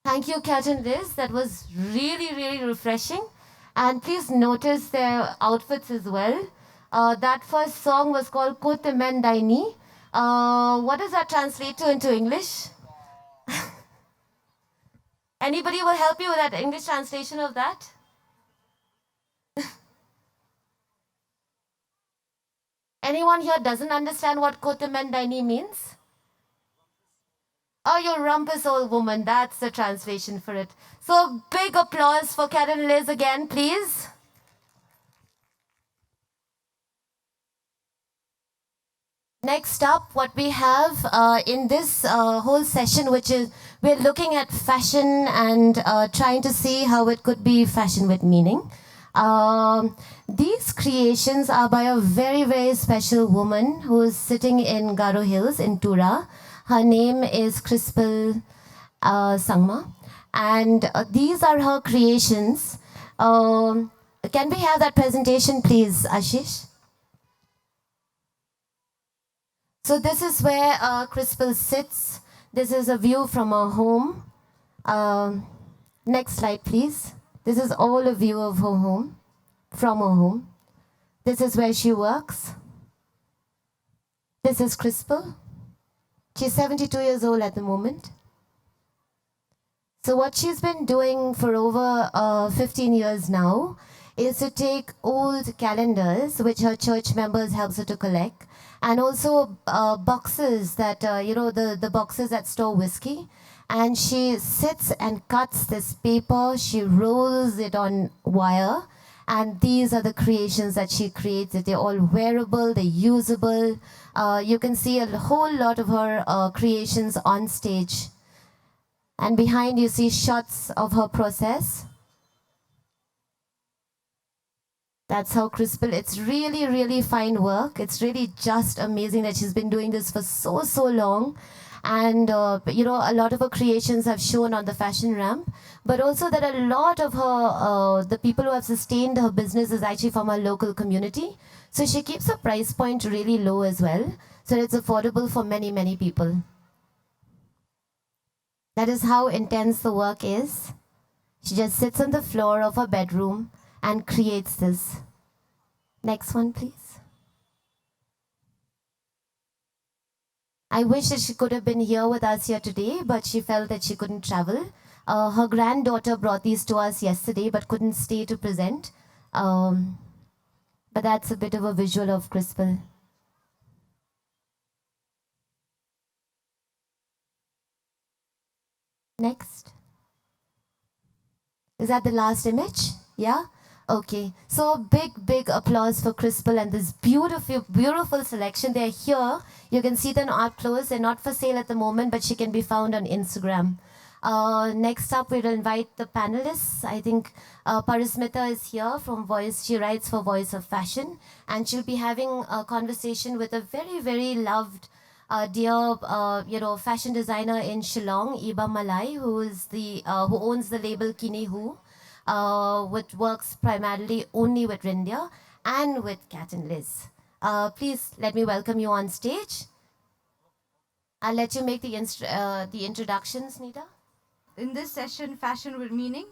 Thank you, Kat and Liz. That was really, really refreshing. And please notice their outfits as well. That first song was called Kotemen Daini. What does that translate to into English? Anybody will help you with that English translation of that? Anyone here doesn't understand what Kotemen Daini means? Oh, you rumpus old woman. That's the translation for it. So big applause for Kat and Liz again, please. Next up, what we have in this whole session, which is we're looking at fashion and trying to see how it could be fashion with meaning. These creations are by a very, very special woman who is sitting in Garo Hills in Tura. Her name is Crispal Sangma. And these are her creations. Can we have that presentation, please, Ashish? So this is where Crispal sits. This is a view from her home. Next slide, please. This is all a view of her home, from her home. This is where she works. This is Crispal. She's 72 years old at the moment. So what she's been doing for over 15 years now is to take old calendars, which her church members helps her to collect, and also boxes that, the boxes that store whiskey. And she sits and cuts this paper, she rolls it on wire, and these are the creations that she creates. They're all wearable, they're usable. You can see a whole lot of her creations on stage. And behind you see shots of her process. That's how Crispal, it's really, really fine work. It's really just amazing that she's been doing this for so long. And, a lot of her creations have shown on the fashion ramp, but also that a lot of her, the people who have sustained her business is actually from her local community. So she keeps her price point really low as well, so it's affordable for many, many people. That is how intense the work is. She just sits on the floor of her bedroom and creates this. Next one, please. I wish that she could have been here with us here today, but she felt that she couldn't travel. Her granddaughter brought these to us yesterday, but couldn't stay to present. But that's a bit of a visual of Crispal. Next. Is that the last image? Yeah? Okay. So big applause for Crispal and this beautiful selection. They're here. You can see them up close. They're not for sale at the moment, but she can be found on Instagram. Next up, we'll invite the panelists. I think Parismita is here from Voice. She writes for Voice of Fashion, and she'll be having a conversation with a very, very loved dear, fashion designer in Shillong, Iba Mallai, who owns the label Kini Hu, which works primarily only with India and with Kat and Liz. Please let me welcome you on stage. I'll let you make the introductions, Nita. In this session, Fashion with Meaning,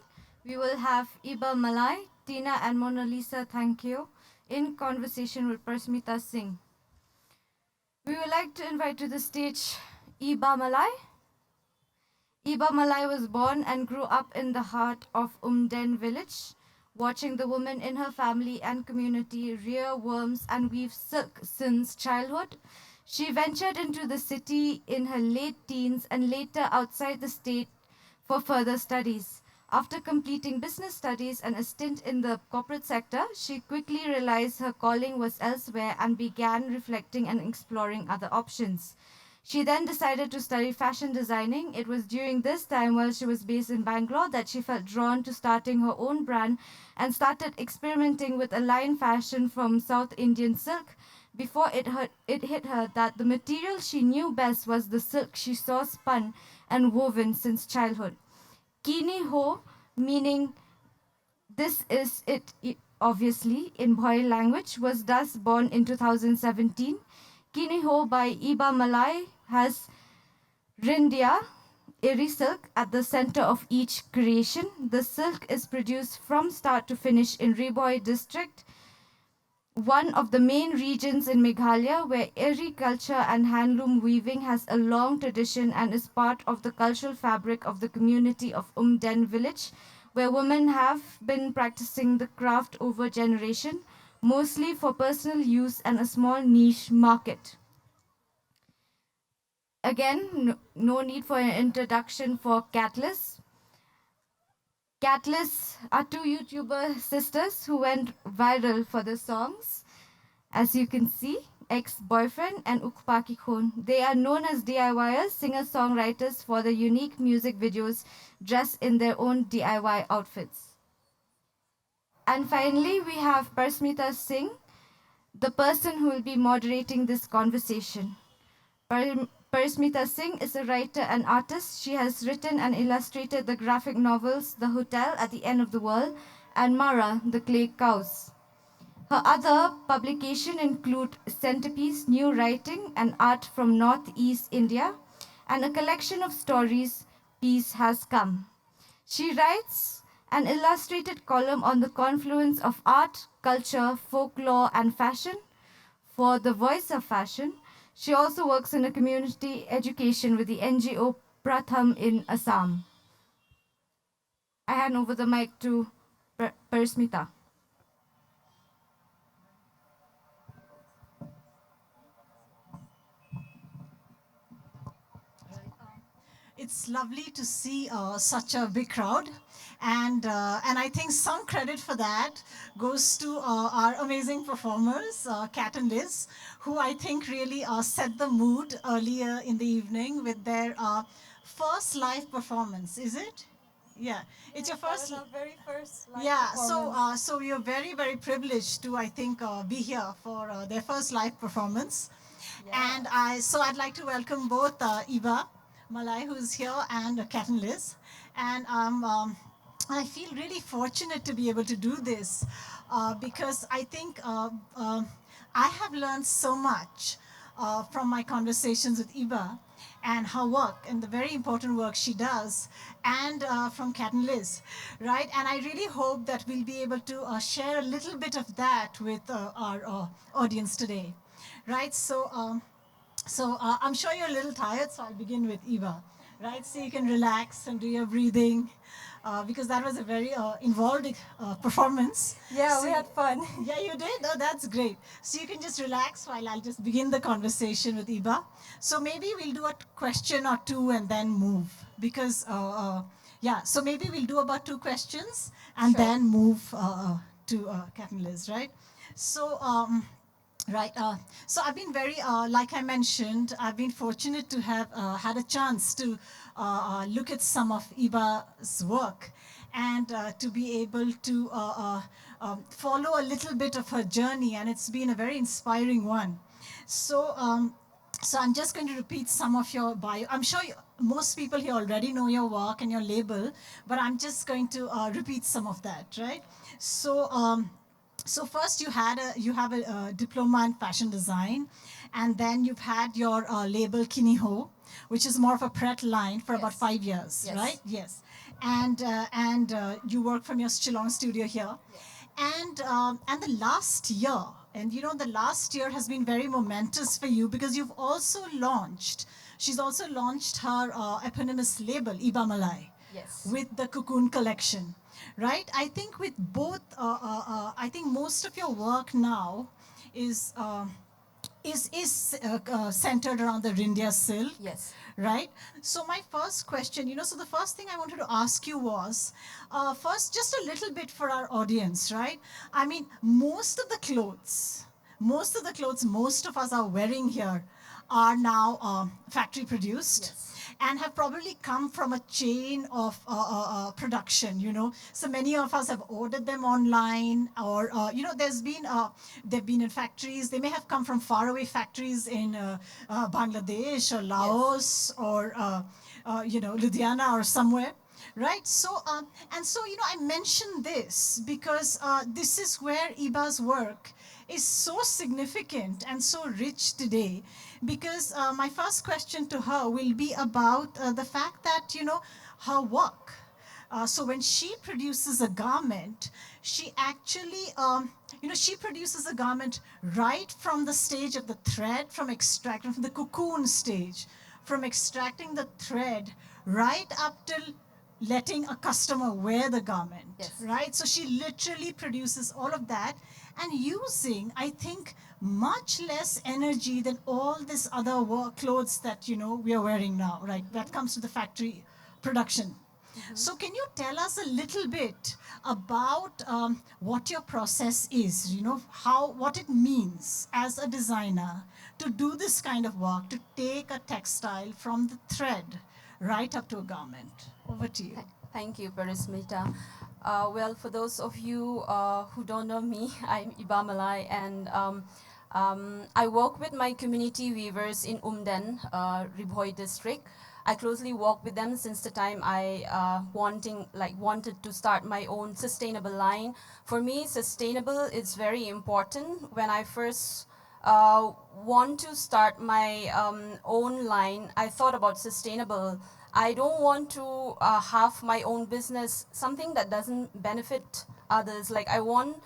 we will have Iba Mallai, Tina and Monalisa Thangkhiew in conversation with Pasmita Singh. We would like to invite to the stage Iba Mallai. Iba Mallai was born and grew up in the heart of Umden village, watching the women in her family and community rear worms and weave silk since childhood. She ventured into the city in her late teens and later outside the state for further studies. After completing business studies and a stint in the corporate sector, she quickly realized her calling was elsewhere and began reflecting and exploring other options. She then decided to study fashion designing. It was during this time, while she was based in Bangalore, that she felt drawn to starting her own brand and started experimenting with a line fashion from South Indian silk. Before it hit her that the material she knew best was the silk she saw spun and woven since childhood. Kini Ho, meaning this is it, obviously, in Bhoi language, was thus born in 2017. Kini Ho by Iba Mallai has Rindia eri silk at the center of each creation. The silk is produced from start to finish in Riboy district, one of the main regions in Meghalaya where eri culture and handloom weaving has a long tradition and is part of the cultural fabric of the community of Umden village, where women have been practicing the craft over generation, mostly for personal use and a small niche market. Again, no need for an introduction for Catalyst. Catalyst are two YouTuber sisters who went viral for their songs. As you can see, ex-boyfriend and Ukpaki Khon. They are known as DIYers, singer-songwriters for the unique music videos dressed in their own DIY outfits. And finally, we have Parismita Singh, the person who will be moderating this conversation. Parismita Singh is a writer and artist. She has written and illustrated the graphic novels The Hotel at the End of the World and Mara, the Clay Cows. Her other publications include Centerpiece, New Writing and Art from Northeast India, and a collection of stories, Peace Has Come. She writes an illustrated column on the confluence of art, culture, folklore, and fashion for The Voice of Fashion. She also works in a community education with the NGO Pratham in Assam. I hand over the mic to Parismita. It's lovely to see such a big crowd, and I think some credit for that goes to our amazing performers, Kat and Liz, who I think really set the mood earlier in the evening with their first live performance. Is it? Yeah, it's your first. Our very first live Yeah, performance. so we are very, very privileged to, I think, be here for their first live performance. And I'd like to welcome both Iba Mallai, who's here, and Kat and Liz. And I feel really fortunate to be able to do this because I think I have learned so much from my conversations with Iba and her work and the very important work she does, and from Kat and Liz, right? And I really hope that we'll be able to share a little bit of that with our audience today, right? So I'm sure you're a little tired, so I'll begin with Eva, right? So you can relax and do your breathing, because that was a very involved performance. Yeah, So we had fun. Yeah, you did? Oh, that's great. So you can just relax while I'll just begin the conversation with Iba. So maybe we'll do a question or two and then move, because, yeah, so maybe we'll do about 2 questions and Sure. then move to Captain Liz, right? So, right. So I've been very, like I mentioned, I've been fortunate to have had a chance to look at some of Iba's work and to be able to follow a little bit of her journey, and it's been a very inspiring one. So, so I'm just going to repeat some of your bio. I'm sure most people here already know your work and your label, but I'm just going to repeat some of that, right? So. So first you have a diploma in fashion design, and then you've had your label Kiniho, which is more of a Pret line for about Yes. 5 years, Yes. right? Yes. And you work from your Shillong studio here. And the last year, and you know the last year has been very momentous for you because you've also launched, she's also launched her eponymous label, Iba Mallai, Yes. with the Cocoon collection, right? I think with both, I think most of your work now is centered around the Rindia silk, Yes. right? So my first question, so the first thing I wanted to ask you was, first, just a little bit for our audience, right? I mean, most of the clothes most of us are wearing here are now factory produced. Yes. And have probably come from a chain of production, So many of us have ordered them online, or, they've been in factories. They may have come from faraway factories in Bangladesh or Laos, or, Ludhiana or somewhere. Right, so I mentioned this because this is where Iba's work is so significant and so rich today, because my first question to her will be about the fact that, her work. So when she produces a garment, she actually, she produces a garment right from the stage of the thread, from extracting, from the cocoon stage, from extracting the thread right up till letting a customer wear the garment, Yes. right? So she literally produces all of that and using, I think, much less energy than all this other clothes that, we are wearing now, right? That comes to the factory production. So can you tell us a little bit about what your process is, what it means as a designer to do this kind of work, to take a textile from the thread right up to a garment? Over to you. Thank you, Parismita. Well, for those of you who don't know me, I'm Iba Mallai, and I work with my community weavers in Umden, Ribhoi district. I closely work with them since the time I wanted to start my own sustainable line. For me, sustainable is very important. When I first want to start my own line, I thought about sustainable. I don't want to have my own business, something that doesn't benefit others. Like I want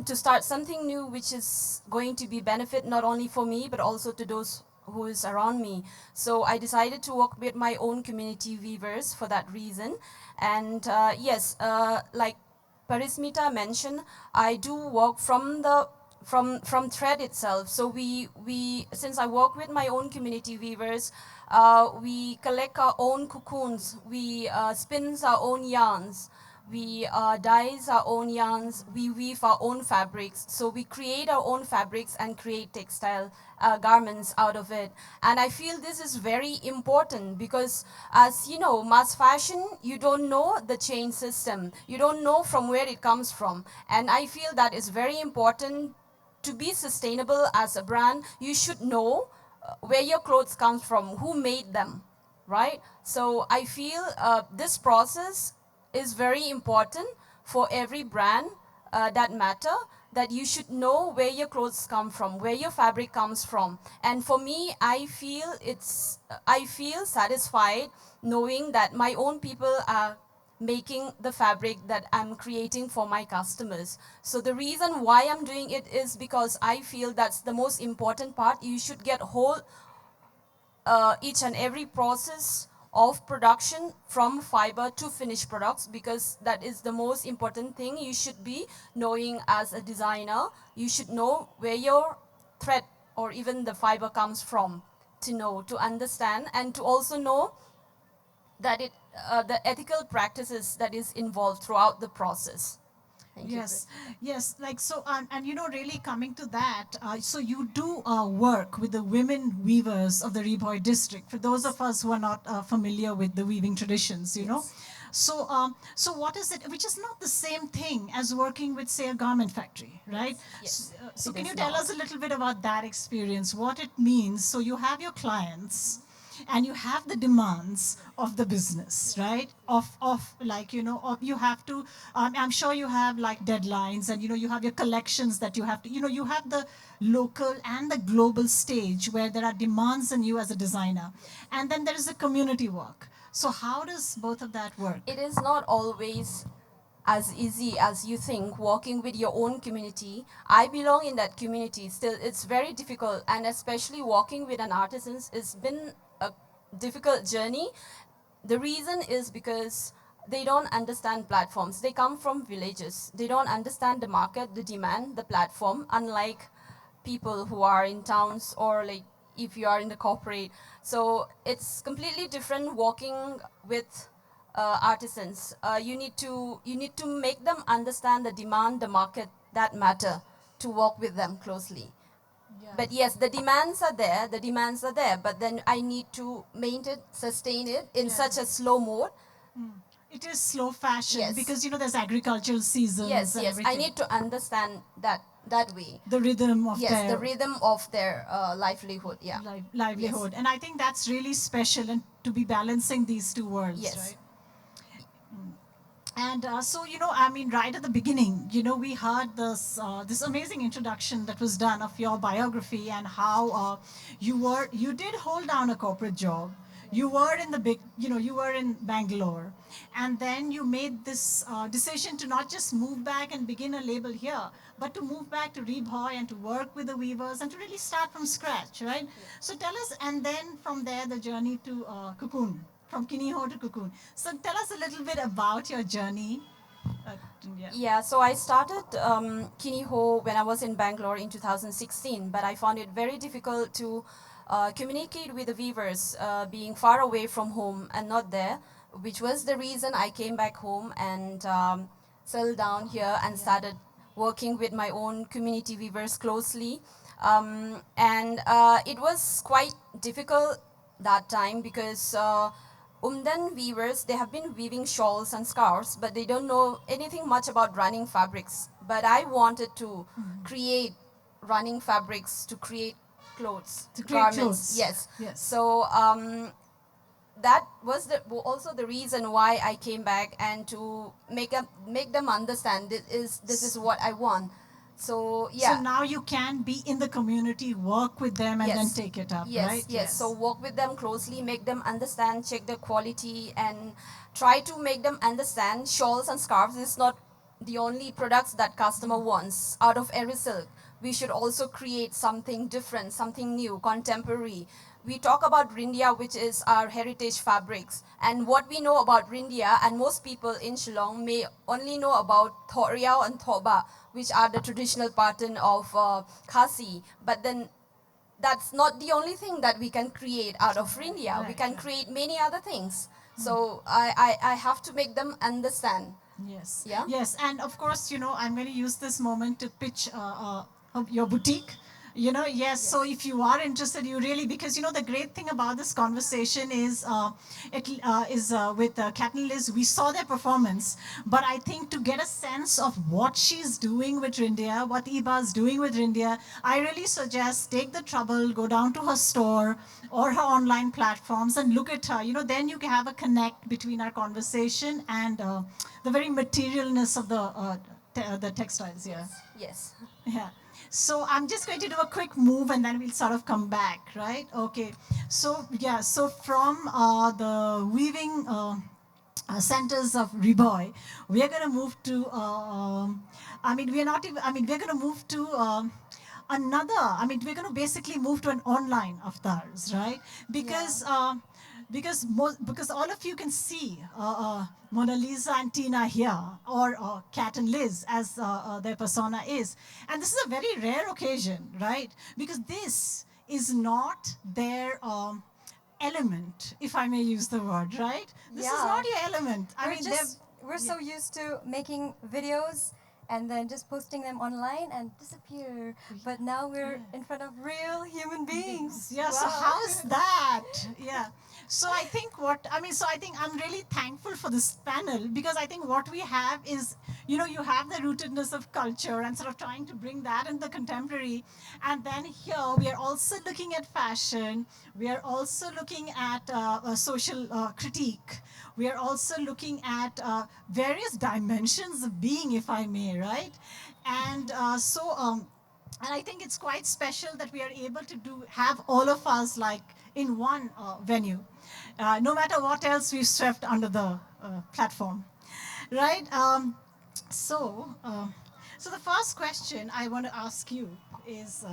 to start something new which is going to be benefit not only for me but also to those who is around me. So I decided to work with my own community weavers for that reason. And yes, like Parismita mentioned, I do work from the from thread itself. So we since I work with my own community weavers, we collect our own cocoons, we spin our own yarns, we dyes our own yarns, we weave our own fabrics. So we create our own fabrics and create textile garments out of it. And I feel this is very important because, as you know, mass fashion, you don't know the chain system. You don't know from where it comes from. And I feel that is very important. To be sustainable as a brand, you should know where your clothes come from, who made them, right? So I feel this process is very important for every brand that matter, that you should know where your clothes come from, where your fabric comes from. And for me, I feel satisfied knowing that my own people are making the fabric that I'm creating for my customers. So the reason why I'm doing it is because I feel that's the most important part. You should get whole each and every process of production from fiber to finished products, because that is the most important thing you should be knowing as a designer. You should know where your thread or even the fiber comes from, to know, to understand, and to also know that the ethical practices that is involved throughout the process. Thank you. Yes, yes, like so, and really coming to that, so you do work with the women weavers of the Ribhoi district. For those of us who are not familiar with the weaving traditions, you know, so so what is it? Which is not the same thing as working with, say, a garment factory, right? Yes. So It can is you tell not. us a little bit about that experience? What it means? So you have your clients and you have the demands of the business, right? Of like, of you have to, I'm sure you have like deadlines, and you have your collections that you have to, you have the local and the global stage where there are demands on you as a designer. And then there is the community work. So how does both of that work? It is not always as easy as you think, working with your own community. I belong in that community. Still, it's very difficult, and especially working with an artisan, it's been a difficult journey. The reason is because they don't understand platforms. They come from villages. They don't understand the market, the demand, the platform, unlike people who are in towns or like if you are in the corporate. So it's completely different working with artisans. You need to make them understand the demand, the market that matter, to work with them closely. But yes, the demands are there, but then I need to maintain, sustain it in such a slow mode. It is slow fashion, Yes. because there's agricultural seasons Yes, and yes, everything. I need to understand that way. The rhythm of Yes, their the rhythm of their livelihood, yeah. livelihood. And I think that's really special, and to be balancing these two worlds, Yes. right? And so, I mean, right at the beginning, we heard this amazing introduction that was done of your biography and how you did hold down a corporate job. You were in the big, you were in Bangalore, and then you made this decision to not just move back and begin a label here, but to move back to Reboy and to work with the weavers and to really start from scratch, right? So tell us, and then from there, the journey to Cocoon, from Kiniho to Cocoon. So tell us a little bit about your journey. Uh, yeah. Yeah, so I started Kiniho when I was in Bangalore in 2016, but I found it very difficult to communicate with the weavers, being far away from home and not there, which was the reason I came back home and settled down here and started working with my own community weavers closely. And it was quite difficult that time because Umdan weavers, they have been weaving shawls and scarves, but they don't know anything much about running fabrics. But I wanted to create running fabrics to create clothes, To create garments. clothes. Yes. Yes. So that was also the reason why I came back and to make them understand this is what I want. So yeah. So now you can be in the community, work with them, and then Yes. take it up, Yes, right? yes. So work with them closely, make them understand, check the quality, and try to make them understand shawls and scarves is not the only products that customer wants out of every silk. We should also create something different, something new, contemporary. We talk about Rindia, which is our heritage fabrics. And what we know about Rindia, and most people in Shillong may only know about Thoriao and Thoba, which are the traditional pattern of Khasi. But then that's not the only thing that we can create out of Rindia. We Right, can right. create many other things. So I have to make them understand. Yes. Yeah? Yes, and of course, I'm going to use this moment to pitch your boutique. Yes. So if you are interested, you really, because the great thing about this conversation is, it is with Kat and Liz. We saw their performance, but I think to get a sense of what she's doing with Rindia, what Iba is doing with Rindia, I really suggest take the trouble, go down to her store or her online platforms and look at her. Then you can have a connect between our conversation and the very materialness of the textiles. Yeah. Yes. Yeah. So I'm just going to do a quick move and then we'll sort of come back, right? Okay. So yeah. So from the weaving centers of Reboy, we are going to move to. I mean, we are not even. I mean, we're going to move to. Another, I mean, we're going to basically move to an online avatars, right? Because all of you can see Mona Lisa and Tina here, or Kat and Liz, as their persona is. And this is a very rare occasion, right? Because this is not their element, if I may use the word, right? This is Yeah. not your element. We're so used to making videos and then just posting them online and disappear. But now we're in front of real human beings. Yeah, so Wow. how's that? Yeah. So I think I'm really thankful for this panel because I think what we have is, you have the rootedness of culture and sort of trying to bring that into the contemporary. And then here we are also looking at fashion. We are also looking at a social critique. We are also looking at various dimensions of being, if I may, right? And and I think it's quite special that we are able to have all of us like in one venue, no matter what else we've swept under the platform, right? So the first question I want to ask you is,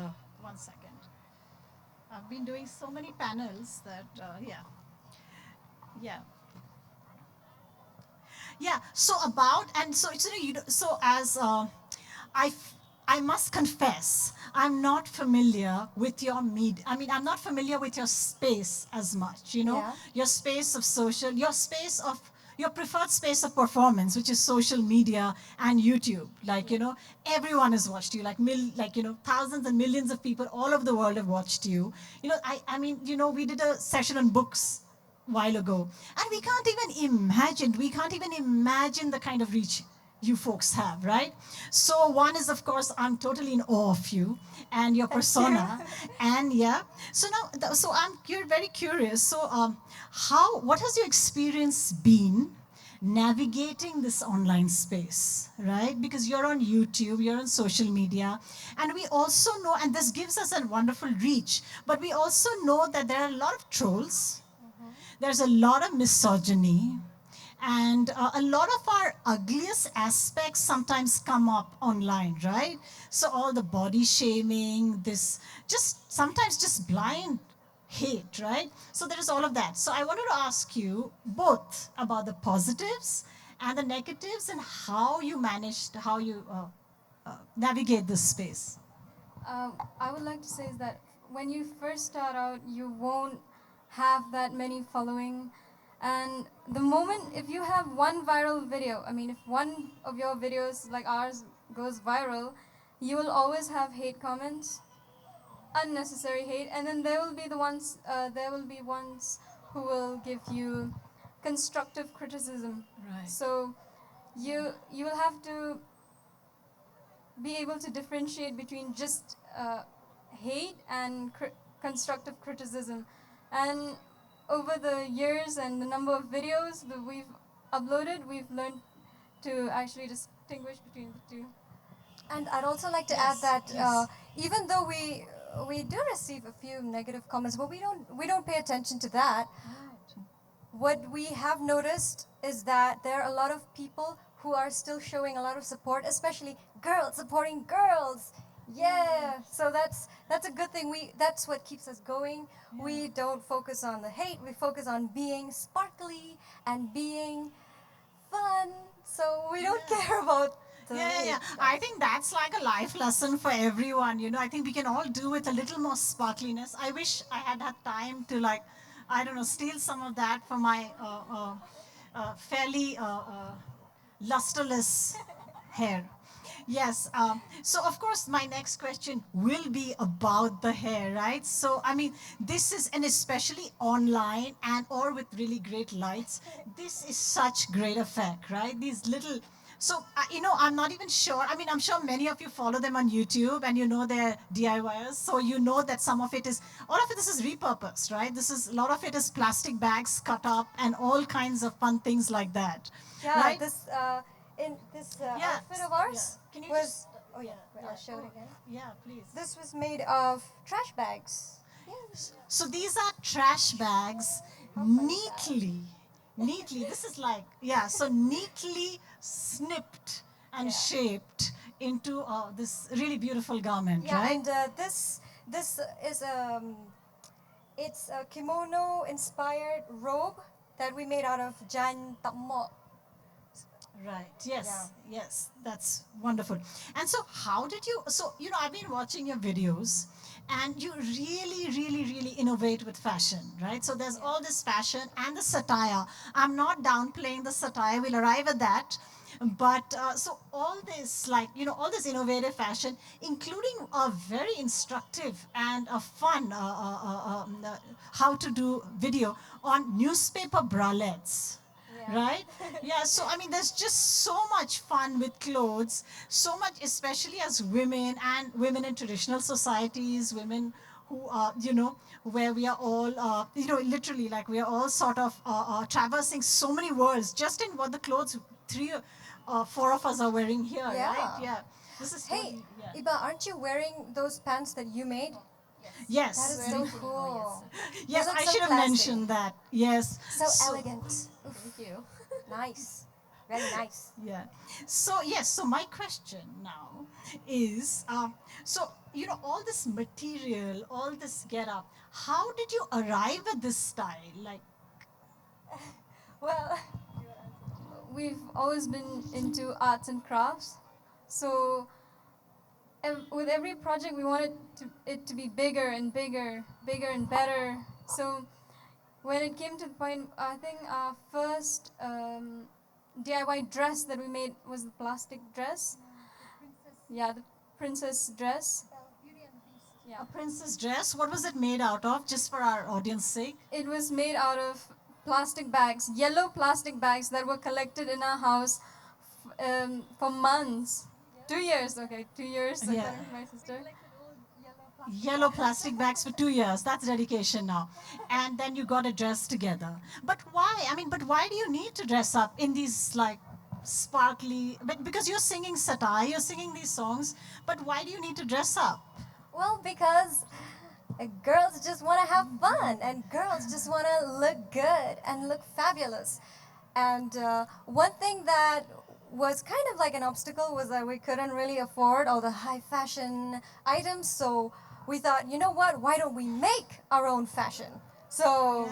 one second. I've been doing so many panels that, yeah. Yeah. So it's so as I I must confess I'm not familiar with your media. I mean, I'm not familiar with your space as much. Yeah. Your space of social, your preferred space of performance, which is social media and YouTube. Like everyone has watched you. Thousands and millions of people all over the world have watched you. I mean, we did a session on books while ago. And we can't even imagine the kind of reach you folks have, right? So one is, of course, I'm totally in awe of you and your persona. And yeah, so now, you're very curious. So what has your experience been? navigating this online space, right? Because you're on YouTube, you're on social media, and we also know, and this gives us a wonderful reach, but we also know that there are a lot of trolls, there's a lot of misogyny, and a lot of our ugliest aspects sometimes come up online, right? So all the body shaming, this just sometimes just blind hate, right? So there is all of that. So I wanted to ask you both about the positives and the negatives and how you managed, how you navigate this space. I would like to say is that when you first start out, you won't have that many following. And the moment, if you have one viral video, I mean, if one of your videos like ours goes viral, you will always have hate comments, unnecessary hate, and then there will be ones who will give you constructive criticism. Right. So you will have to be able to differentiate between just hate and constructive criticism. And over the years and the number of videos that we've uploaded, we've learned to actually distinguish between the two. And I'd also like to add Yes, that yes. even though we do receive a few negative comments, but we don't pay attention to that. What we have noticed is that there are a lot of people who are still showing a lot of support, especially girls supporting girls. Yeah, so that's a good thing. That's what keeps us going. We don't focus on the hate. We focus on being sparkly and being fun. So we don't care about the Yeah. hate. I think that's like a life lesson for everyone. I think we can all do with a little more sparkliness. I wish I had had time to, like, I don't know, steal some of that for my fairly lusterless hair. Yes. So, of course, my next question will be about the hair, right? So, I mean, this is, and especially online and or with really great lights, this is such great effect, right? These little. So, I'm not even sure. I mean, I'm sure many of you follow them on YouTube and you know they're DIYers. So, you know that some of it is, all of it, this is repurposed, right? A lot of it is plastic bags cut up and all kinds of fun things like that. Yeah, right? this in this Yeah. outfit of ours Can you was. just? Oh yeah, wait, I'll show it again. Yeah, please. This was made of trash bags. Yes. So these are trash bags, neatly. This is like, yeah, so neatly snipped and Yeah. shaped into this really beautiful garment, Yeah, right? and this is it's a kimono inspired robe that we made out of jan tammo. Right. Yes, that's wonderful. And so, how did you? So, I've been watching your videos, and you really innovate with fashion, right? So, there's all this fashion and the satire. I'm not downplaying the satire. We'll arrive at that. But so all this, like, all this innovative fashion, including a very instructive and a fun how to do video on newspaper bralettes. Yeah. Right? Yeah, so I mean, there's just so much fun with clothes, so much, especially as women and women in traditional societies, women who are, where we are all, literally, like we are all sort of traversing so many worlds just in what the clothes four of us are wearing here, Yeah. right? Yeah. This is Hey, totally, yeah. Iba, aren't you wearing those pants that you made? Yes. That is so cool. Yes, They look I so should have classy. mentioned that. Yes. So elegant. Oof, Thank you. nice. Very nice. Yeah. So yes. So my question now is, all this material, all this get up. How did you arrive at this style? Like, Well, We've always been into arts and crafts, so with every project we wanted it to be bigger and bigger and better. So when it came to the point, I think our first DIY dress that we made was the plastic dress. Yeah, the princess dress. Yeah. a princess dress. What was it made out of? Just for our audience sake. It was made out of plastic bags, yellow plastic bags that were collected in our house for months. 2 years, okay, 2 years. Yeah. My sister. yellow plastic bags for 2 years. That's dedication now. And then you got to dress together. But why? I mean, but why do you need to dress up in these like sparkly? But because you're singing satire, you're singing these songs. But why do you need to dress up? Well, because girls just want to have fun, and girls just want to look good and look fabulous. And one thing that was kind of like an obstacle was that we couldn't really afford all the high fashion items. So we thought, you know what? Why don't we make our own fashion? So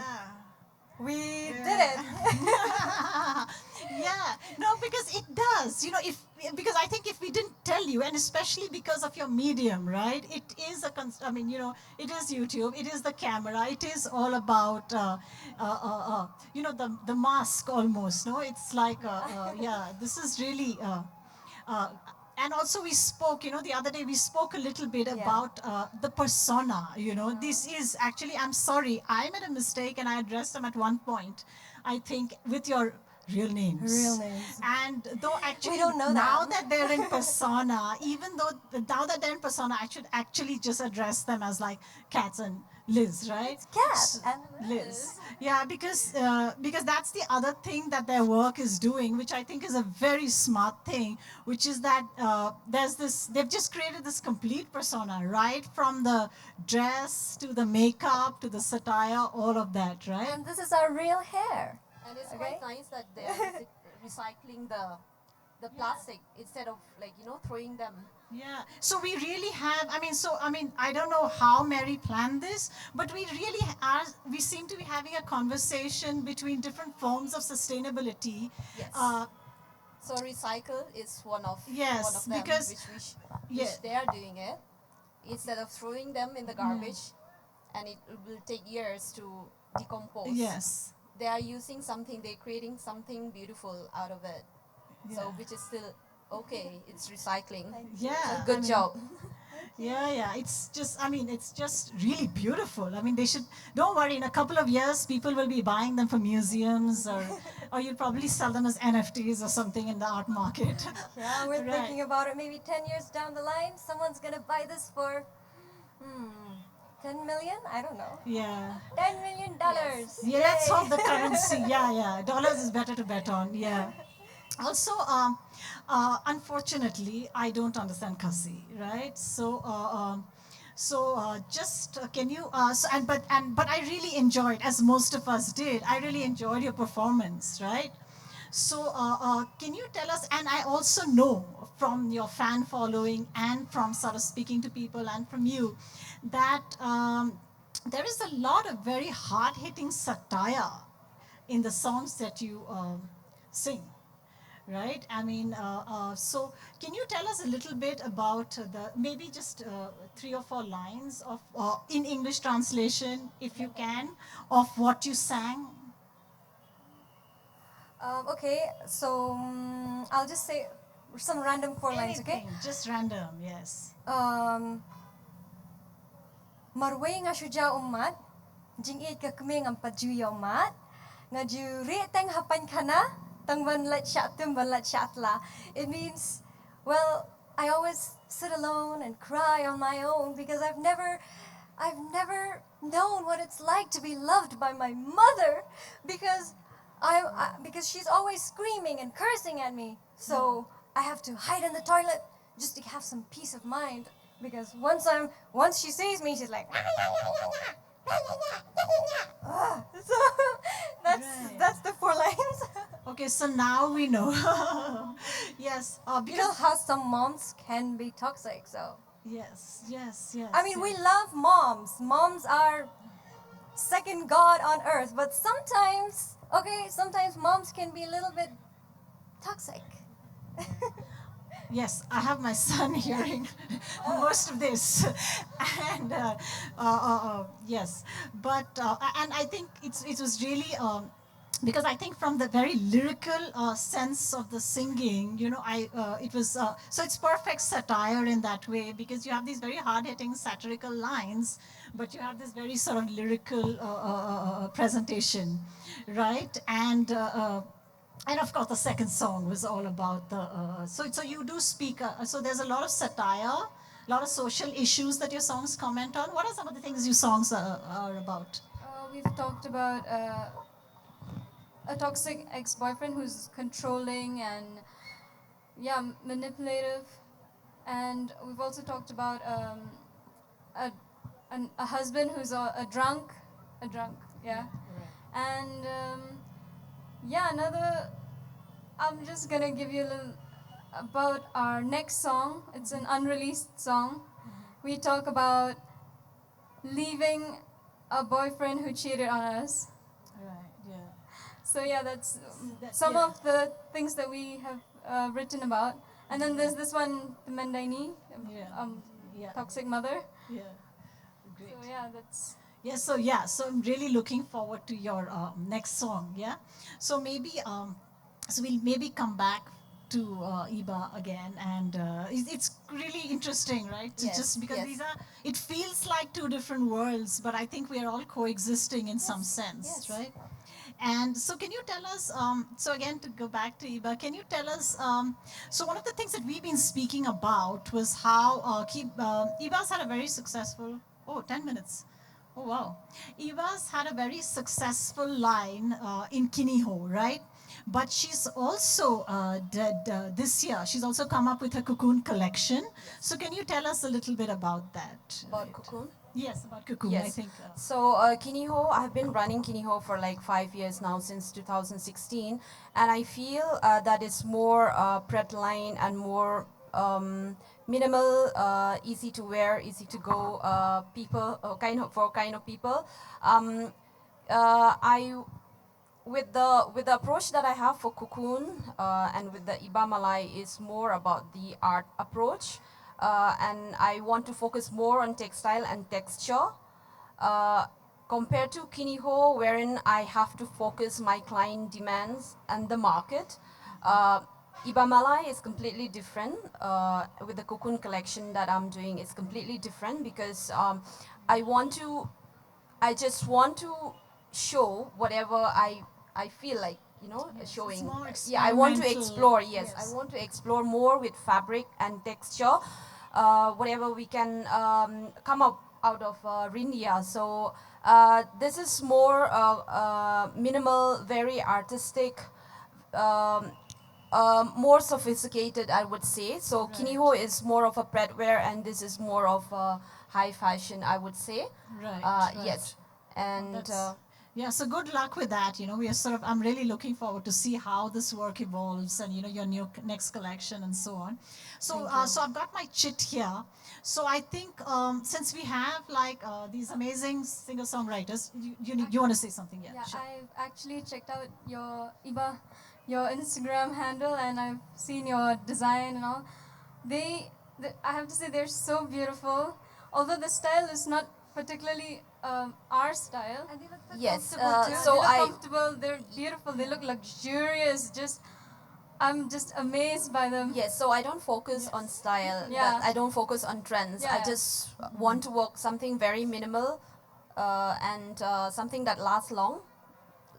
we did it. Yeah, no, because it does. You know, if because I think if we didn't tell you, and especially because of your medium, right? It is I mean, you know, it is YouTube, it is the camera, it is all about, you know, the mask almost. No, it's like, yeah, this is really. Uh, and also we spoke, you know, the other day we spoke a little bit about the persona, you know. This is actually, I'm sorry, I made a mistake and I addressed them at one point, I think, with your real names. Real names. And though actually don't know now that. that they're in persona, even though now that they're in persona, I should actually just address them as like Cats and Liz, right? It's Cat and Liz. Yeah, because that's the other thing that their work is doing, which I think is a very smart thing, which is that there's this, they've just created this complete persona, right? From the dress to the makeup to the satire, all of that, right? And this is our real hair. And it's Okay. quite nice that they're recycling the plastic instead of like, you know, throwing them. Yeah. So we really have, I mean, I don't know how Mary planned this, but we really are, we seem to be having a conversation between different forms of sustainability. Yes. Uh, So recycle is one of Yes, them, because- which they are doing it instead of throwing them in the garbage, and it will take years to decompose. yes. They are using something, they're creating something beautiful out of it. So Yeah. which is still okay, it's recycling. Yeah. So good job. Yeah. It's just, I mean, it's just really beautiful. I mean, they should, don't worry, in a couple of years, people will be buying them for museums or you'll probably sell them as NFTs or something in the art market. Yeah, we're Right. thinking about it. Maybe 10 years down the line, someone's gonna buy this for 10 million? I don't know. Yeah. $10 million. Yeah, let's Yay. hope the currency, yeah. Dollars is better to bet on, yeah. Also, unfortunately, I don't understand Kasi, right? So, can you? But I really enjoyed, as most of us did. I really enjoyed your performance, right? So, can you tell us? And I also know from your fan following and from sort of speaking to people and from you that there is a lot of very hard-hitting satire in the songs that you sing, right? I mean, so can you tell us a little bit about maybe just 3 or 4 lines of in English translation, if you can, of what you sang? Okay, so I'll just say some random 4 lines, okay? Anything, just random, yes. Marway nga syudya umat, jingid ka kuming ang pajuya umat, nga juri teng hapan kana, tang banlat syatum banlat syatla. It means, well, I always sit alone and cry on my own because I've never known what it's like to be loved by my mother because because she's always screaming and cursing at me. So I have to hide in the toilet just to have some peace of mind. Because once she sees me, she's like, so that's the 4 lines. Okay, so now we know. Yes, You know because how some moms can be toxic. So yes. I mean, we yes. love moms. Moms are second god on earth. But sometimes moms can be a little bit toxic. Yes, I have my son hearing most of this, and yes, but and I think it was really because I think from the very lyrical sense of the singing, you know, it was so it's perfect satire in that way because you have these very hard-hitting satirical lines, but you have this very sort of lyrical presentation, right? And of course, the second song was all about the. So you do speak. So there's a lot of satire, a a lot of social issues that your songs comment on. What are some of the things your songs are about? We've talked about a toxic ex-boyfriend who's controlling and yeah, manipulative, and we've also talked about a, a husband who's a drunk, yeah, and yeah, another. I'm just gonna give you a little about our next song. It's an unreleased song. We talk about leaving a boyfriend who cheated on us. Right, yeah. So yeah, that's That- some yeah. of the things that we have written about. And then there's this one, the Mendaini, Yeah. Yeah. toxic mother. Yeah. Great. So yeah, that's. So I'm really looking forward to your next song. Yeah. So maybe so we'll maybe come back to Iba again, and it's really interesting, right? Yes, Just because yes. these are, it feels like two different worlds, but I think we are all coexisting in some sense, yes. right? And so, can you tell us? So again, to go back to Iba, can you tell us? So one of the things that we've been speaking about was how Iba's had a very successful. Oh, 10 minutes. Oh wow. Eva's had a very successful line in Kiniho, right? But she's also this year. She's also come up with a cocoon collection. So can you tell us a little bit about that? About Cocoon? Yes, about cocoon. Yes. I think. So Kiniho, I've been running Kiniho for like 5 years now, since 2016, and I feel that it's more Pret line and more minimal, easy to wear, easy to go people, kind of people. Um, I with the approach that I have for Cocoon and with the Iba Mallai is more about the art approach, and I want to focus more on textile and texture uh, compared to Kiniho, wherein I have to focus my client demands and the market. Iba Mallai is completely different. With the Cocoon collection that I'm doing, it's completely different because I want to I just want to show whatever I feel like, Yes, showing. it's more Yeah, I want to experimental, explore. Yes, yes. I want to explore more with fabric and texture, whatever we can come up out of Rindia. So this is more minimal, very artistic. Um, more sophisticated, I would say. So Right. Kiniho is more of a pretwear, and this is more of a high fashion, I would say. Right, Yes, and That's- yeah, so good luck with that. We are I'm really looking forward to see how this work evolves and, your next collection and so on. So, so I've got my chit here. So I think since we have like these amazing singer-songwriters, you want to say something? Yeah, Yeah, sure. I've actually checked out your your Instagram handle, and I've seen your design and all. I have to say, they're so beautiful. Although the style is not particularly our style. And they look Yes, comfortable too. so they look I- comfortable. They're beautiful. They look luxurious. I'm just amazed by them. yes, so I don't focus on style. Yeah. I don't focus on trends. I Yeah. just want to work something very minimal and something that lasts long.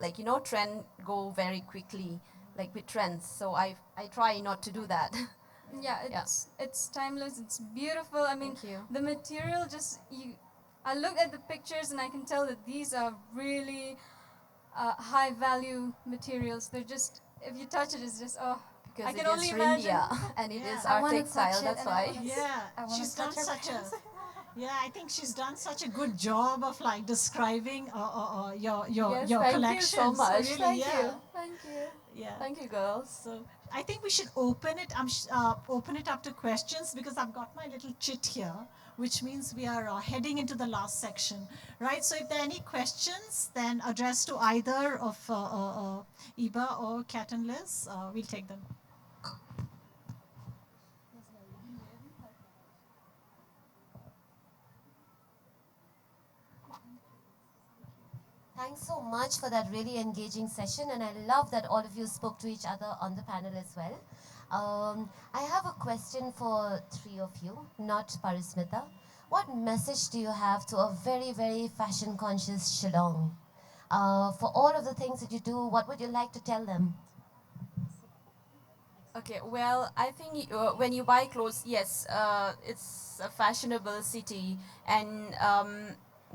Like, trend go very quickly, like with trends. So I try not to do that. Yeah, it's timeless. It's beautiful. I mean, Thank you. the material I look at the pictures and I can tell that these are really high value materials. They're just, if you touch it, it's just Because I can it only is imagine. Rindia and it Yeah. is I our wanna textile. touch it That's and I why. wanna- Yeah, I wanna she's done touch her such a. Yeah, I think she's done such a good job of like describing your Yes, your thank collection. you so much. really, Thank yeah. you. Thank you. Yeah. Thank you, girls. So I think we should open it. Open it up to questions because I've got my little chit here, which means we are heading into the last section, right? So if there are any questions, then addressed to either of Iba or Kat and Liz, we'll take them. Thanks so much for that really engaging session, and I love that all of you spoke to each other on the panel as well. I have a question for three of you, not Parismita. What message do you have to a very, very fashion conscious Shillong? For all of the things that you do, what would you like to tell them? Okay, well, I think when you buy clothes, yes, it's a fashionable city, and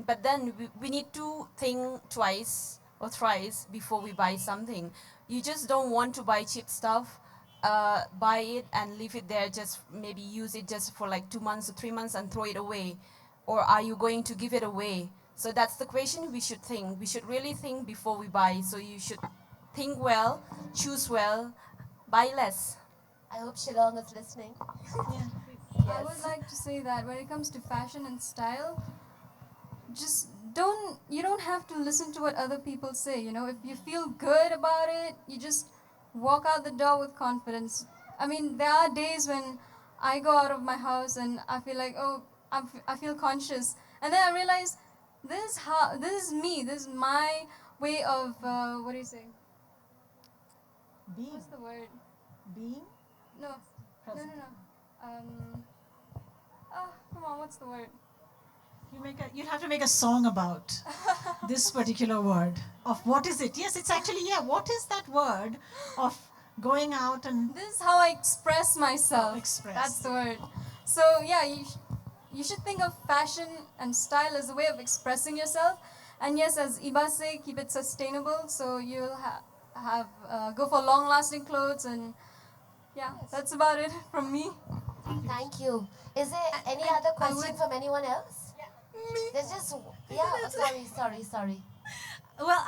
but then we need to think twice or thrice before we buy something. You just don't want to buy cheap stuff, buy it and leave it there, just maybe use it just for like 2 months or 3 months and throw it away, or are you going to give it away? So that's the question we should think. We should really think before we buy. So you should think well, choose well, buy less. I hope Shillong is listening. I would like to say that when it comes to fashion and style, just you don't have to listen to what other people say. You know, if you feel good about it, you just walk out the door with confidence. I mean, there are days when I go out of my house and I feel like, oh, I feel conscious, and then I realize this is me. This is my way of what do you say? Being. What's the word? Being. No, no, no, no. Come on, what's the word? You'll have to make a song about this particular word of what is it? Yes, it's actually, yeah, what is that word of going out and This is how I express myself. Express. That's the word. So yeah, you should think of fashion and style as a way of expressing yourself. And yes, as Iba say, keep it sustainable. So you'll go for long-lasting clothes, and yeah, that's about it from me. Thank you. Is there any I- other I question would- from anyone else? There's just, sorry. Well,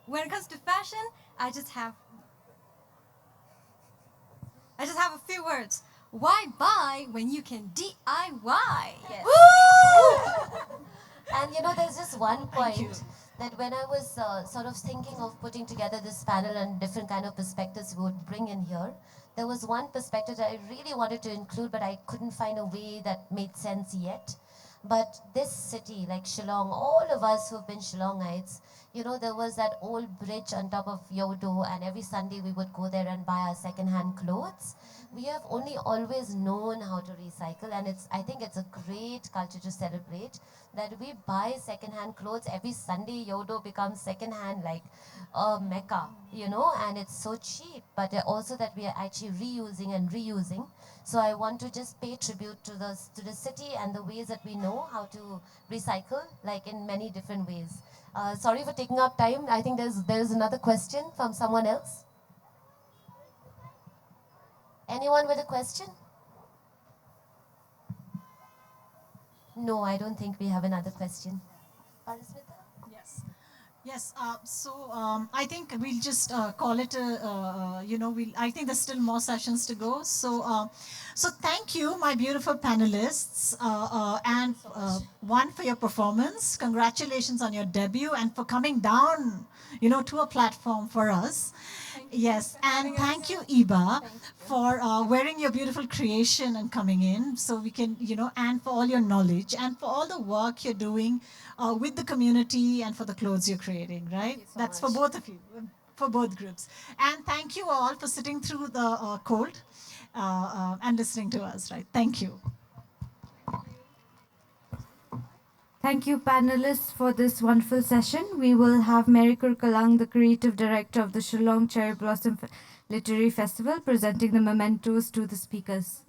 when it comes to fashion, I just have a few words. Why buy when you can DIY? Yes. And you know, there's just one Thank you. point that when I was sort of thinking of putting together this panel and different kind of perspectives we would bring in here, there was one perspective that I really wanted to include, but I couldn't find a way that made sense yet. But this city, like Shillong, all of us who've been Shillongites, you know, there was that old bridge on top of Yodo, and every Sunday we would go there and buy our second-hand clothes. We have only always known how to recycle, and I think it's a great culture to celebrate, that we buy second-hand clothes. Every Sunday, Yodo becomes second-hand, like a mecca, you know, and it's so cheap, but also that we are actually reusing and reusing. So I want to just pay tribute to the city and the ways that we know how to recycle, like in many different ways. Sorry for taking up time. I think there's another question from someone else. Anyone with a question? No, I don't think we have another question. Parismita? Yes. Yes. I think we'll just call it I think there's still more sessions to go. So thank you, my beautiful panelists, and one for your performance. Congratulations on your debut and for coming down, to a platform for us. Yes, and thank you, Iba, for wearing your beautiful creation and coming in, so we can, and for all your knowledge and for all the work you're doing with the community and for the clothes you're creating, right? That's for both of you, for both groups. And thank you all for sitting through the cold and listening to us, right? Thank you. Thank you, panelists, for this wonderful session. We will have Mary Kurkalang, the creative director of the Shillong Cherry Blossom Literary Festival, presenting the mementos to the speakers.